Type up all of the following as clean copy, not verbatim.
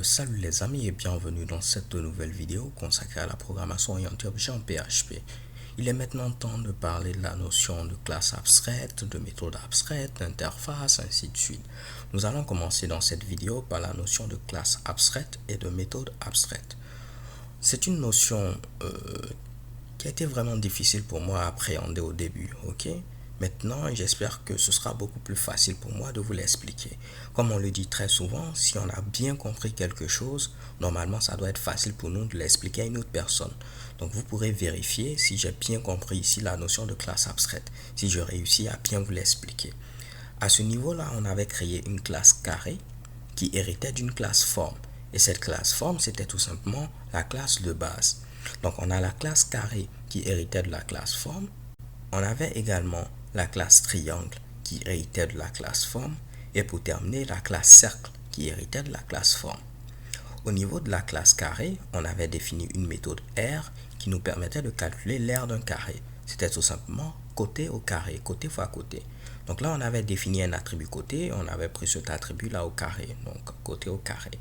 Salut les amis et bienvenue dans cette nouvelle vidéo consacrée à la programmation orientée objet en PHP. Il est maintenant temps de parler de la notion de classe abstraite, de méthode abstraite, d'interface, ainsi de suite. Nous allons commencer dans cette vidéo par la notion de classe abstraite et de méthode abstraite. C'est une notion qui a été vraiment difficile pour moi à appréhender au début, ok? Maintenant, j'espère que ce sera beaucoup plus facile pour moi de vous l'expliquer. Comme on le dit très souvent, si on a bien compris quelque chose, normalement, ça doit être facile pour nous de l'expliquer à une autre personne. Donc, vous pourrez vérifier si j'ai bien compris ici la notion de classe abstraite, si je réussis à bien vous l'expliquer. À ce niveau-là, on avait créé une classe carré qui héritait d'une classe forme. Et cette classe forme, c'était tout simplement la classe de base. Donc, on a la classe carré qui héritait de la classe forme. On avait également la classe triangle qui héritait de la classe forme et pour terminer la classe cercle qui héritait de la classe forme. Au niveau de la classe carré, on avait défini une méthode R qui nous permettait de calculer l'aire d'un carré. C'était tout simplement côté au carré, côté fois côté. Donc là, on avait défini un attribut côté, on avait pris cet attribut là au carré, donc côté au carré.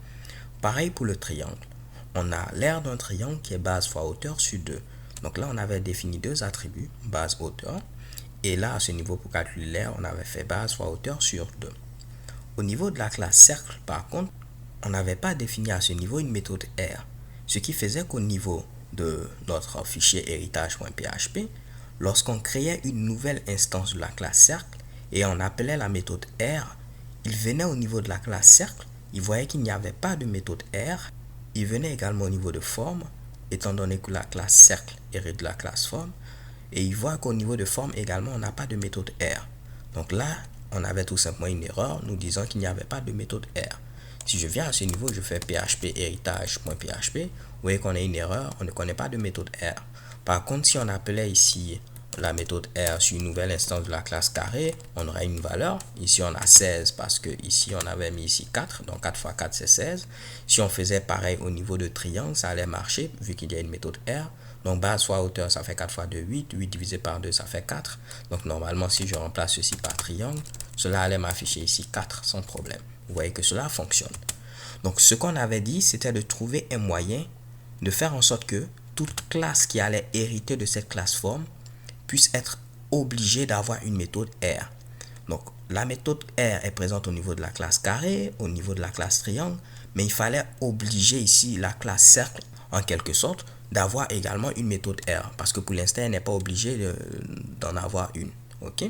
Pareil pour le triangle. On a l'aire d'un triangle qui est base fois hauteur sur 2. Donc là, on avait défini deux attributs, base, hauteur. Et là, à ce niveau, pour calculer l'aire, on avait fait base fois hauteur sur 2. Au niveau de la classe cercle, par contre, on n'avait pas défini à ce niveau une méthode R. Ce qui faisait qu'au niveau de notre fichier héritage.php, lorsqu'on créait une nouvelle instance de la classe cercle et on appelait la méthode R, il venait au niveau de la classe cercle, il voyait qu'il n'y avait pas de méthode R. Il venait également au niveau de forme, étant donné que la classe cercle hérite de la classe forme. Et il voit qu'au niveau de forme également, on n'a pas de méthode R. Donc là, on avait tout simplement une erreur, nous disant qu'il n'y avait pas de méthode R. Si je viens à ce niveau, je fais php héritage.php, vous voyez qu'on a une erreur, on ne connaît pas de méthode R. Par contre, si on appelait ici la méthode R sur une nouvelle instance de la classe carré, on aura une valeur. Ici, on a 16 parce que ici, on avait mis ici 4. Donc, 4 fois 4, c'est 16. Si on faisait pareil au niveau de triangle, ça allait marcher vu qu'il y a une méthode R. Donc, base fois hauteur, ça fait 4 fois 2, 8. 8 divisé par 2, ça fait 4. Donc, normalement, si je remplace ceci par triangle, cela allait m'afficher ici 4 sans problème. Vous voyez que cela fonctionne. Donc, ce qu'on avait dit, c'était de trouver un moyen de faire en sorte que toute classe qui allait hériter de cette classe forme puisse être obligée d'avoir une méthode R. Donc, la méthode R est présente au niveau de la classe carré, au niveau de la classe triangle, mais il fallait obliger ici la classe cercle, en quelque sorte, d'avoir également une méthode R, parce que pour l'instant, elle n'est pas obligée d'en avoir une. Ok?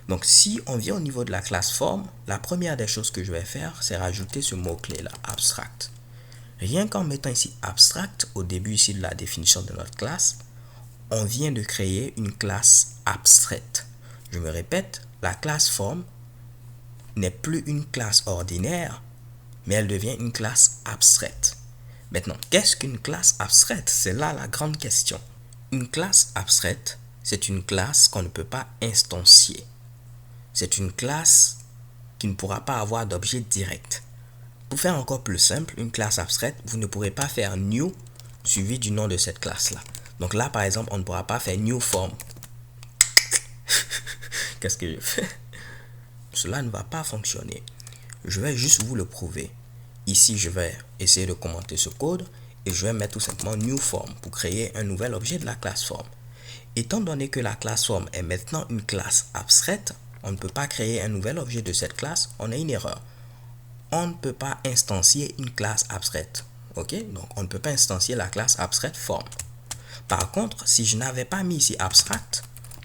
Donc, si on vient au niveau de la classe forme, la première des choses que je vais faire, c'est rajouter ce mot-clé là, abstract. Rien qu'en mettant ici abstract au début ici de la définition de notre classe, on vient de créer une classe abstraite. Je me répète, la classe forme n'est plus une classe ordinaire, mais elle devient une classe abstraite. Maintenant, qu'est-ce qu'une classe abstraite? C'est là la grande question. Une classe abstraite, c'est une classe qu'on ne peut pas instancier. C'est une classe qui ne pourra pas avoir d'objet direct. Pour faire encore plus simple, une classe abstraite, vous ne pourrez pas faire new suivi du nom de cette classe-là. Donc là, par exemple, on ne pourra pas faire new form. Qu'est-ce que je fais? Cela ne va pas fonctionner. Je vais juste vous le prouver. Ici, je vais essayer de commenter ce code et je vais mettre tout simplement new form pour créer un nouvel objet de la classe form. Étant donné que la classe form est maintenant une classe abstraite, on ne peut pas créer un nouvel objet de cette classe, on a une erreur. On ne peut pas instancier une classe abstraite. Ok? Donc, on ne peut pas instancier la classe abstraite form. Par contre, si je n'avais pas mis ici abstract,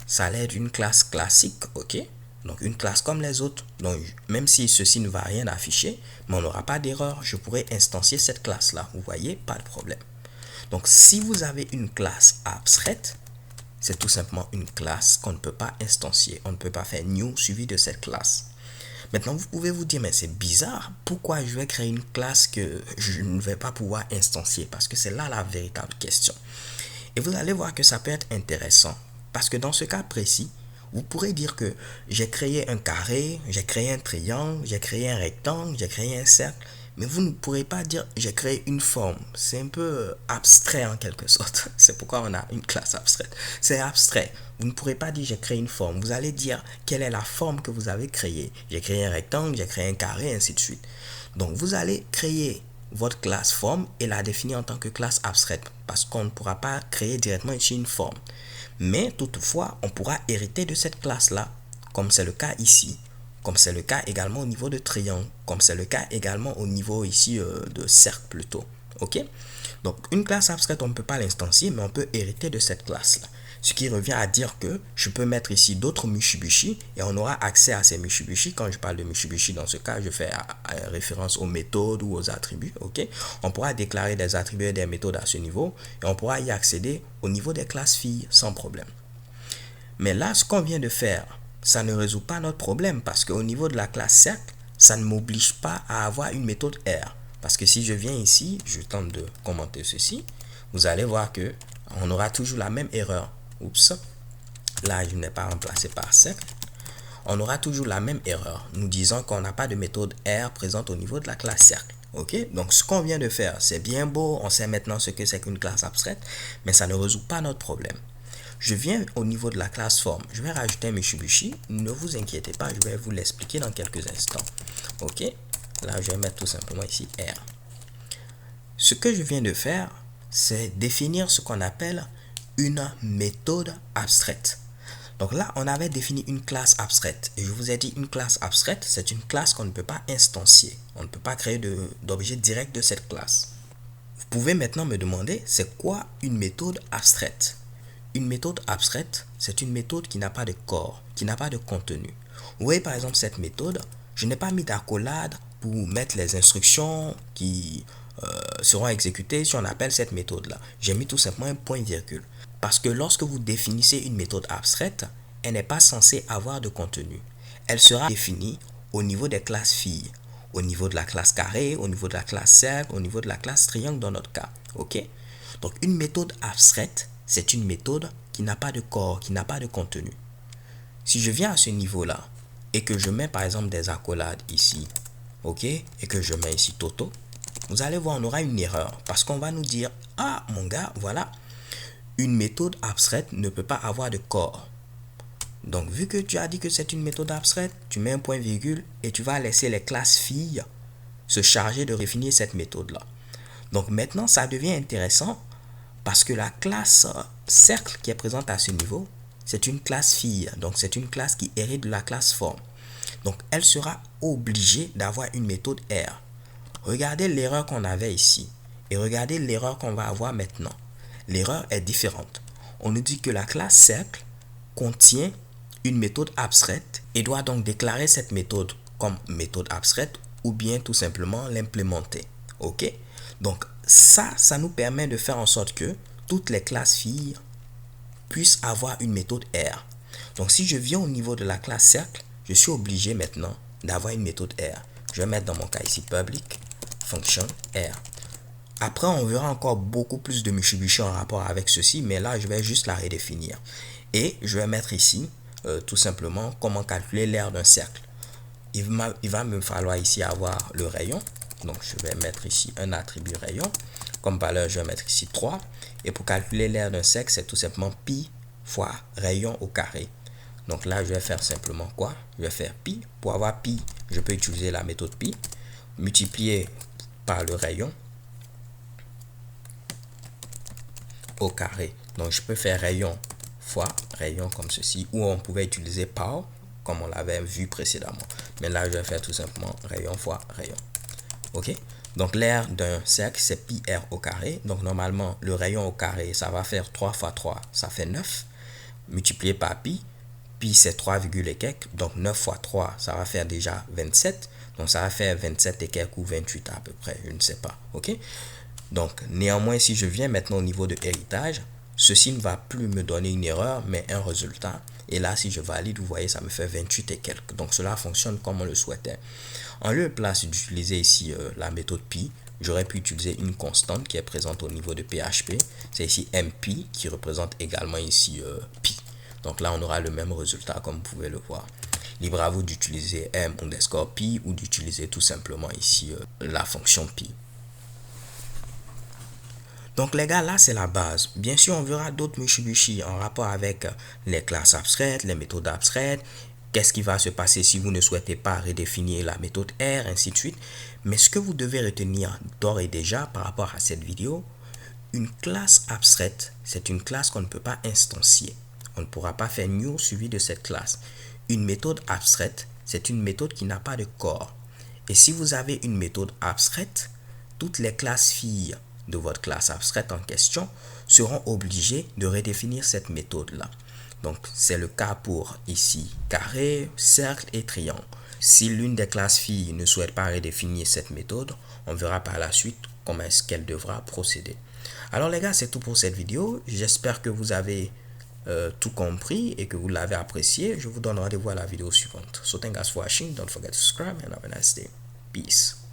ça allait être une classe classique, ok? Donc une classe comme les autres. Donc même si ceci ne va rien afficher, mais on n'aura pas d'erreur, je pourrais instancier cette classe-là. Vous voyez, pas de problème. Donc si vous avez une classe abstraite, c'est tout simplement une classe qu'on ne peut pas instancier. On ne peut pas faire new suivi de cette classe. Maintenant, vous pouvez vous dire, mais c'est bizarre, pourquoi je vais créer une classe que je ne vais pas pouvoir instancier? Parce que c'est là la véritable question. Et vous allez voir que ça peut être intéressant. Parce que dans ce cas précis, vous pourrez dire que j'ai créé un carré, j'ai créé un triangle, j'ai créé un rectangle, j'ai créé un cercle. Mais vous ne pourrez pas dire j'ai créé une forme. C'est un peu abstrait en quelque sorte. C'est pourquoi on a une classe abstraite. C'est abstrait. Vous ne pourrez pas dire j'ai créé une forme. Vous allez dire quelle est la forme que vous avez créée. J'ai créé un rectangle, j'ai créé un carré, ainsi de suite. Donc vous allez créer votre classe forme et la définir en tant que classe abstraite parce qu'on ne pourra pas créer directement ici une forme. Mais toutefois, on pourra hériter de cette classe-là, comme c'est le cas ici, comme c'est le cas également au niveau de triangle, comme c'est le cas également au niveau ici de cercle plutôt. Ok? Donc, une classe abstraite, on ne peut pas l'instancier, mais on peut hériter de cette classe-là. Ce qui revient à dire que je peux mettre ici d'autres Mitsubishi et on aura accès à ces Mitsubishi. Quand je parle de Mitsubishi, dans ce cas, je fais référence aux méthodes ou aux attributs. Ok, on pourra déclarer des attributs et des méthodes à ce niveau et on pourra y accéder au niveau des classes filles sans problème. Mais là, ce qu'on vient de faire, ça ne résout pas notre problème parce qu'au niveau de la classe cercle, ça ne m'oblige pas à avoir une méthode R. Parce que si je viens ici, je tente de commenter ceci, vous allez voir que on aura toujours la même erreur. Oups, là je n'ai pas remplacé par cercle. On aura toujours la même erreur, nous disant qu'on n'a pas de méthode R présente au niveau de la classe cercle. Ok, donc ce qu'on vient de faire, c'est bien beau, on sait maintenant ce que c'est qu'une classe abstraite, mais ça ne résout pas notre problème. Je viens au niveau de la classe forme, je vais rajouter un Mitsubishi, ne vous inquiétez pas, je vais vous l'expliquer dans quelques instants. Ok, là je vais mettre tout simplement ici R. Ce que je viens de faire, c'est définir ce qu'on appelle une méthode abstraite. Donc là, on avait défini une classe abstraite. Et je vous ai dit, une classe abstraite, c'est une classe qu'on ne peut pas instancier. On ne peut pas créer d'objet direct de cette classe. Vous pouvez maintenant me demander, c'est quoi une méthode abstraite? Une méthode abstraite, c'est une méthode qui n'a pas de corps, qui n'a pas de contenu. Vous voyez par exemple cette méthode, je n'ai pas mis d'accolade pour mettre les instructions qui seront exécutées si on appelle cette méthode-là. J'ai mis tout simplement un point-virgule. Parce que lorsque vous définissez une méthode abstraite, elle n'est pas censée avoir de contenu. Elle sera définie au niveau des classes filles, au niveau de la classe carré, au niveau de la classe cercle, au niveau de la classe triangle dans notre cas. Ok? Donc une méthode abstraite, c'est une méthode qui n'a pas de corps, qui n'a pas de contenu. Si je viens à ce niveau-là et que je mets par exemple des accolades ici, ok, et que je mets ici Toto, vous allez voir, on aura une erreur parce qu'on va nous dire, ah mon gars, voilà, une méthode abstraite ne peut pas avoir de corps. Donc, vu que tu as dit que c'est une méthode abstraite, tu mets un point virgule et tu vas laisser les classes filles se charger de définir cette méthode-là. Donc, maintenant, ça devient intéressant parce que la classe cercle qui est présente à ce niveau, c'est une classe fille. Donc, c'est une classe qui hérite de la classe forme. Donc, elle sera obligée d'avoir une méthode R. Regardez l'erreur qu'on avait ici et regardez l'erreur qu'on va avoir maintenant. L'erreur est différente. On nous dit que la classe cercle contient une méthode abstraite et doit donc déclarer cette méthode comme méthode abstraite ou bien tout simplement l'implémenter. Ok? Donc ça nous permet de faire en sorte que toutes les classes filles puissent avoir une méthode R. Donc si je viens au niveau de la classe cercle, je suis obligé maintenant d'avoir une méthode R. Je vais mettre dans mon cas ici public function R. Après, on verra encore beaucoup plus de Mitsubishi en rapport avec ceci, mais là, je vais juste la redéfinir. Et je vais mettre ici, tout simplement, comment calculer l'aire d'un cercle. Il va me falloir ici avoir le rayon. Donc, je vais mettre ici un attribut rayon. Comme valeur, je vais mettre ici 3. Et pour calculer l'aire d'un cercle, c'est tout simplement pi fois rayon au carré. Donc là, je vais faire simplement quoi? Je vais faire pi. Pour avoir pi, je peux utiliser la méthode pi. Multiplier par le rayon au carré. Donc je peux faire rayon fois rayon comme ceci, ou on pouvait utiliser par comme on l'avait vu précédemment. Mais là je vais faire tout simplement rayon fois rayon. Ok, donc l'aire d'un cercle c'est pi r au carré. Donc normalement le rayon au carré ça va faire 3 fois 3, ça fait 9 multiplié par pi. Pi c'est 3, et quelques, donc 9 fois 3 ça va faire déjà 27. Donc ça va faire 27 et quelques ou 28 à peu près, je ne sais pas. Ok, donc, néanmoins, si je viens maintenant au niveau de héritage, ceci ne va plus me donner une erreur, mais un résultat. Et là, si je valide, vous voyez, ça me fait 28 et quelques. Donc, cela fonctionne comme on le souhaitait. En lieu et place d'utiliser ici la méthode pi, j'aurais pu utiliser une constante qui est présente au niveau de PHP. C'est ici mpi qui représente également ici pi. Donc là, on aura le même résultat comme vous pouvez le voir. Libre à vous d'utiliser m_pi ou d'utiliser tout simplement ici la fonction pi. Donc les gars, là c'est la base. Bien sûr, on verra d'autres Mitsubishi en rapport avec les classes abstraites, les méthodes abstraites qu'est-ce qui va se passer si vous ne souhaitez pas redéfinir la méthode R, ainsi de suite. Mais ce que vous devez retenir d'ores et déjà par rapport à cette vidéo, une classe abstraite, c'est une classe qu'on ne peut pas instancier. On ne pourra pas faire new suivi de cette classe. Une méthode abstraite, c'est une méthode qui n'a pas de corps. Et si vous avez une méthode abstraite, toutes les classes filles de votre classe abstraite en question seront obligées de redéfinir cette méthode-là. Donc, c'est le cas pour ici carré, cercle et triangle. Si l'une des classes filles ne souhaite pas redéfinir cette méthode, on verra par la suite comment est-ce qu'elle devra procéder. Alors les gars, c'est tout pour cette vidéo. J'espère que vous avez tout compris et que vous l'avez apprécié. Je vous donne rendez-vous à la vidéo suivante. So thank you guys for watching. Don't forget to subscribe and have a nice day. Peace.